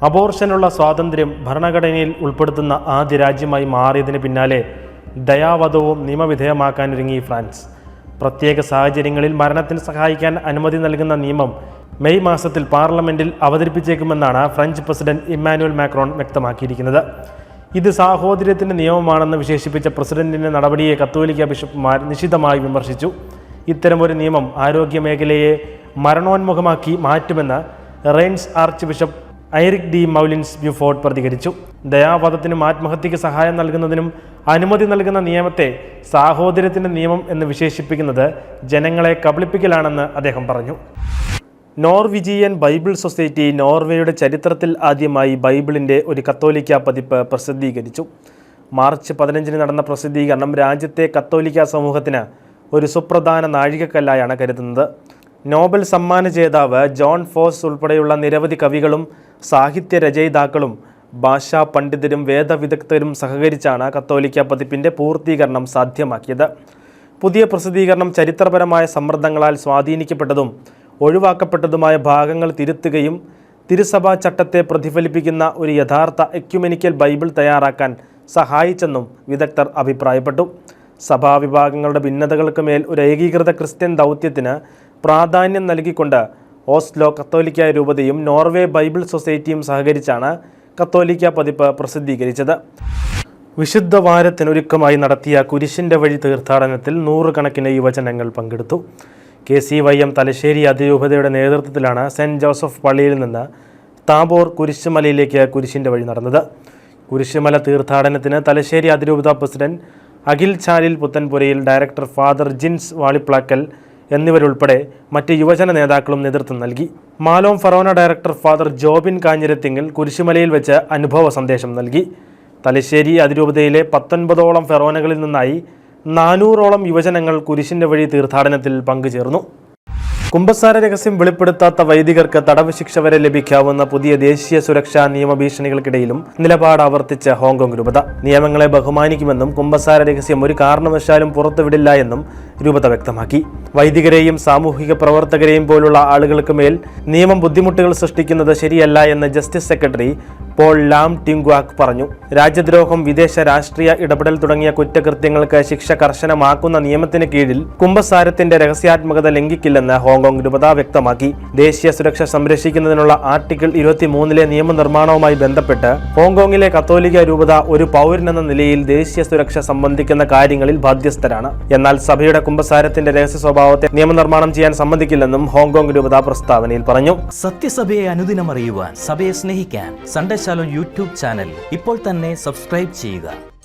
അബോർഷനുള്ള സ്വാതന്ത്ര്യം ഭരണഘടനയിൽ ഉൾപ്പെടുത്തുന്ന ആദ്യ രാജ്യമായി മാറിയതിന് പിന്നാലെ ദയാവധവും നിയമവിധേയമാക്കാനൊരുങ്ങി ഫ്രാൻസ്. പ്രത്യേക സാഹചര്യങ്ങളിൽ മരണത്തിന് സഹായിക്കാൻ അനുമതി നൽകുന്ന നിയമം മെയ് മാസത്തിൽ പാർലമെന്റിൽ അവതരിപ്പിച്ചേക്കുമെന്നാണ് ഫ്രഞ്ച് പ്രസിഡന്റ് ഇമ്മാനുവൽ മാക്രോൺ വ്യക്തമാക്കിയിരിക്കുന്നത്. ഇത് സാഹോദര്യത്തിന്റെ നിയമമാണെന്ന് വിശേഷിപ്പിച്ച പ്രസിഡന്റിന്റെ നടപടിയെ കത്തോലിക്ക ബിഷപ്പുമാർ നിശിതമായി വിമർശിച്ചു. ഇത്തരമൊരു നിയമം ആരോഗ്യ മേഖലയെ മരണോന്മുഖമാക്കി മാറ്റുമെന്ന് Rennes archbishop Eric de Moulins Beaufort പ്രതികരിച്ചു. ദയാവധത്തിനും ആത്മഹത്യയ്ക്ക് സഹായം നൽകുന്നതിനും അനുമതി നൽകുന്ന നിയമത്തെ സാഹോദര്യത്തിന്റെ നിയമം എന്ന് വിശേഷിപ്പിക്കുന്നത് ജനങ്ങളെ കബളിപ്പിക്കലാണെന്ന് അദ്ദേഹം പറഞ്ഞു. നോർവീജിയൻ ബൈബിൾ സൊസൈറ്റി നോർവേയുടെ ചരിത്രത്തിൽ ആദ്യമായി ബൈബിളിൻ്റെ ഒരു കത്തോലിക്ക പതിപ്പ് പ്രസിദ്ധീകരിച്ചു. മാർച്ച് 15 നടന്ന പ്രസിദ്ധീകരണം രാജ്യത്തെ കത്തോലിക്ക സമൂഹത്തിന് ഒരു സുപ്രധാന നാഴികക്കല്ലായാണ് കരുതുന്നത്. നോബൽ സമ്മാന ജേതാവ് ജോൺ ഫോസ് ഉൾപ്പെടെയുള്ള നിരവധി കവികളും സാഹിത്യ രചയിതാക്കളും ഭാഷാ പണ്ഡിതരും വേദവിദഗ്ധരും സഹകരിച്ചാണ് കത്തോലിക്ക പതിപ്പിൻ്റെ പൂർത്തീകരണം സാധ്യമാക്കിയത്. പുതിയ പ്രസിദ്ധീകരണം ചരിത്രപരമായ സമ്മർദ്ദങ്ങളാൽ സ്വാധീനിക്കപ്പെട്ടതും ഒഴിവാക്കപ്പെട്ടതുമായ ഭാഗങ്ങൾ തിരുത്തുകയും തിരുസഭാ ചട്ടത്തെ പ്രതിഫലിപ്പിക്കുന്ന ഒരു യഥാർത്ഥ എക്യുമെനിക്കൽ ബൈബിൾ തയ്യാറാക്കാൻ സഹായിച്ചെന്നും വിദഗ്ധർ അഭിപ്രായപ്പെട്ടു. സഭാവിഭാഗങ്ങളുടെ ഭിന്നതകൾക്ക് മേൽ ഒരു ഏകീകൃത ക്രിസ്ത്യൻ ദൗത്യത്തിന് പ്രാധാന്യം നൽകിക്കൊണ്ട് ഓസ്ലോ കത്തോലിക്ക രൂപതയും നോർവേ ബൈബിൾ സൊസൈറ്റിയും സഹകരിച്ചാണ് കത്തോലിക്ക പതിപ്പ് പ്രസിദ്ധീകരിച്ചത്. വിശുദ്ധ വാരത്തിനൊരുക്കമായി നടത്തിയ കുരിശിൻ്റെ വഴി തീർത്ഥാടനത്തിൽ നൂറുകണക്കിന് യുവജനങ്ങൾ പങ്കെടുത്തു. KCYM തലശ്ശേരി അതിരൂപതയുടെ നേതൃത്വത്തിലാണ് സെൻറ്റ് ജോസഫ് പള്ളിയിൽ നിന്ന് താബോർ കുരിശുമലയിലേക്ക് കുരിശിൻ്റെ വഴി നടന്നത്. കുരിശുമല തീർത്ഥാടനത്തിന് തലശ്ശേരി അതിരൂപത president Akhil Chalil Puthenpurayil, director father Jins Valiplackal എന്നിവരുൾപ്പെടെ മറ്റ് യുവജന നേതാക്കളും നേതൃത്വം നൽകി. Malom forane director father Jobin Kanjirathinkal കുരിശുമലയിൽ വെച്ച് അനുഭവ സന്ദേശം നൽകി. തലശ്ശേരി അതിരൂപതയിലെ 19ഓളം ഫെറോനകളിൽ നിന്നായി 400ഓളം യുവജനങ്ങൾ കുരിശിൻ്റെ വഴി തീർത്ഥാടനത്തിൽ പങ്കുചേർന്നു. കുമ്പസാര രഹസ്യം വെളിപ്പെടുത്താത്ത വൈദികർക്ക് തടവ് ശിക്ഷ വരെ ലഭിക്കാവുന്ന പുതിയ ദേശീയ സുരക്ഷാ നിയമഭീഷണികൾക്കിടയിലും നിലപാട് ആവർത്തിച്ച ഹോങ്കോങ് രൂപത. നിയമങ്ങളെ ബഹുമാനിക്കുമെന്നും കുമ്പസാര രഹസ്യം ഒരു കാരണവശാലും പുറത്തുവിടില്ല എന്നും രൂപത വ്യക്തമാക്കി. വൈദികരെയും സാമൂഹിക പ്രവർത്തകരെയും പോലുള്ള ആളുകൾക്ക് മേൽ നിയമം ബുദ്ധിമുട്ടുകൾ സൃഷ്ടിക്കുന്നത് ശരിയല്ല എന്ന് ജസ്റ്റിസ് സെക്രട്ടറി പോൾ ലാം ടിങ്ക്വാക് പറഞ്ഞു. രാജ്യദ്രോഹം, വിദേശ രാഷ്ട്രീയ ഇടപെടൽ തുടങ്ങിയ കുറ്റകൃത്യങ്ങൾക്ക് ശിക്ഷ കർശനമാക്കുന്ന നിയമത്തിന് കീഴിൽ കുമ്പസാരത്തിന്റെ രഹസ്യാത്മകത ലംഘിക്കില്ലെന്ന് ഹോങ്കോങ് രൂപത വ്യക്തമാക്കി. ദേശീയ സുരക്ഷ സംരക്ഷിക്കുന്നതിനുള്ള ആർട്ടിക്കിൾ 23 നിയമനിർമ്മാണവുമായി ബന്ധപ്പെട്ട് ഹോങ്കോങ്ങിലെ കത്തോലിക്ക രൂപത ഒരു പൗരനെന്ന നിലയിൽ ദേശീയ സുരക്ഷ സംബന്ധിക്കുന്ന കാര്യങ്ങളിൽ ബാധ്യസ്ഥരാണ്. എന്നാൽ സഭയുടെ കുമ്പസാരത്തിന്റെ രഹസ്യ സ്വഭാവത്തെ നിയമനിർമ്മാണം ചെയ്യാൻ സമ്മതിക്കില്ലെന്നും ഹോങ്കോങ് രൂപത പ്രസ്താവനയിൽ പറഞ്ഞു. സത്യസഭയെ അനുദിനം അറിയുവാൻ, സഭയെ സ്നേഹിക്കാൻ സൺഡേ ശാലോം യൂട്യൂബ് ചാനൽ ഇപ്പോൾ തന്നെ സബ്സ്ക്രൈബ് ചെയ്യുക.